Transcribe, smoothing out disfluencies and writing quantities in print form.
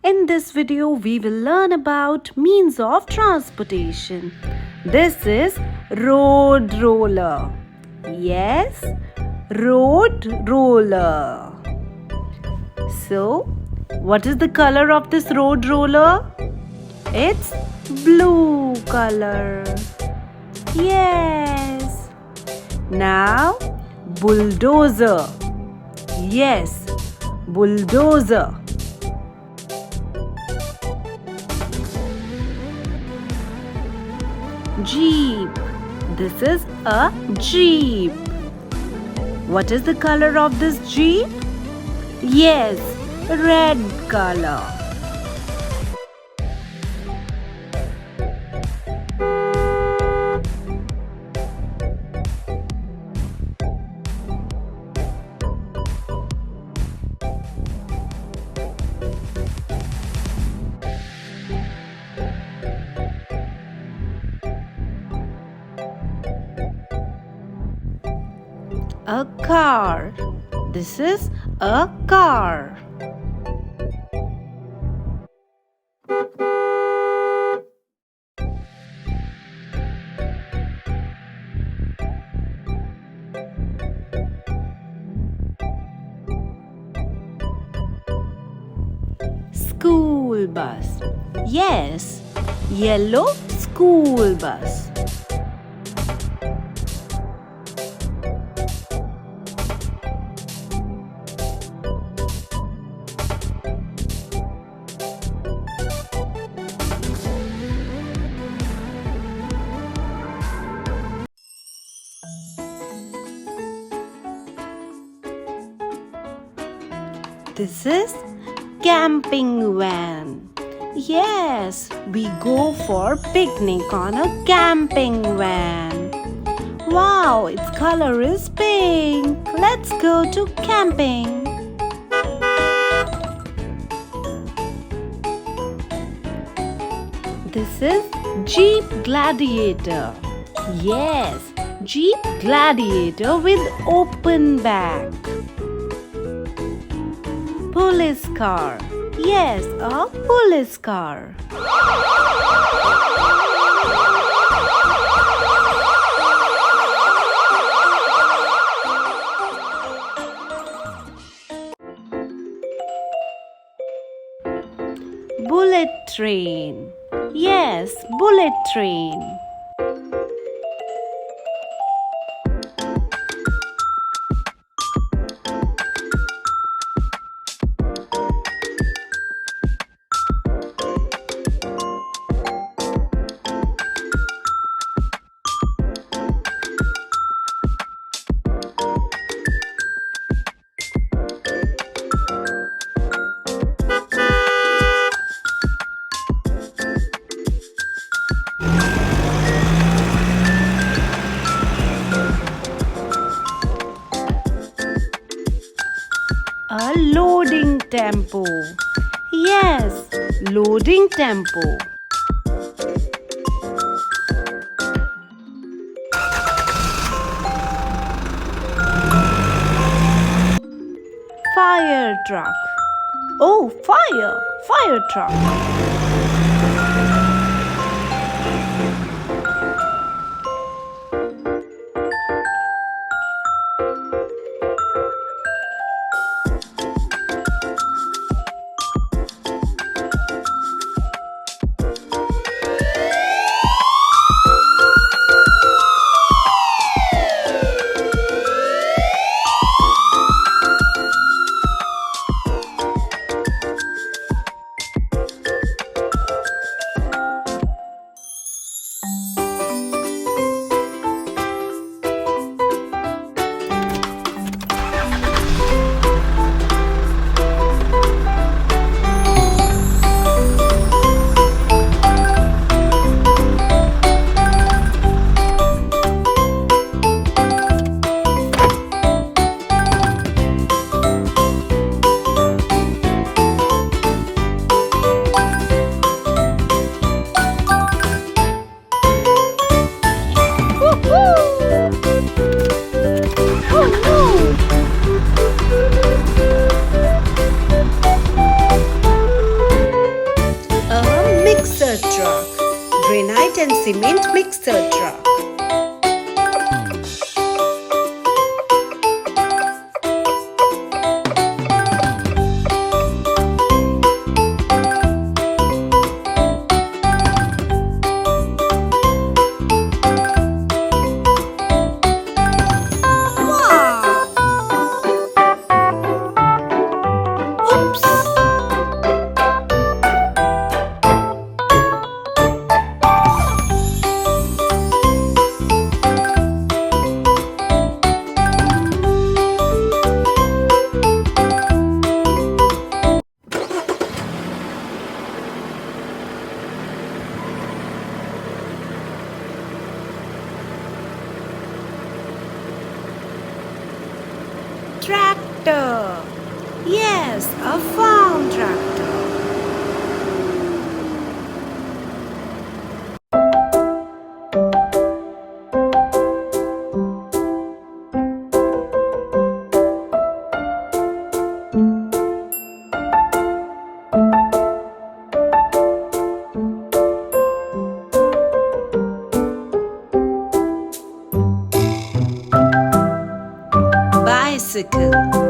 In this video, we will learn about means of transportation. This is road roller. Yes, road roller. So, what is the color of this road roller? It's blue color. Yes. Now, bulldozer. Yes, bulldozer. Jeep. This is a jeep. What is the color of this jeep? Yes, red color. A car. This is a car. School bus. Yes, yellow school bus. This is camping van. Yes, we go for picnic on a camping van. Wow, its color is pink. Let's go to camping. This is Jeep Gladiator. Yes, Jeep Gladiator with open back. Police car. Yes, a police car. Bullet train. Yes, bullet train. A loading tempo. Yes, loading tempo. Fire truck. Oh, fire truck. cement mixer truck. Tractor. Yes, a farm tractor. Bicycle.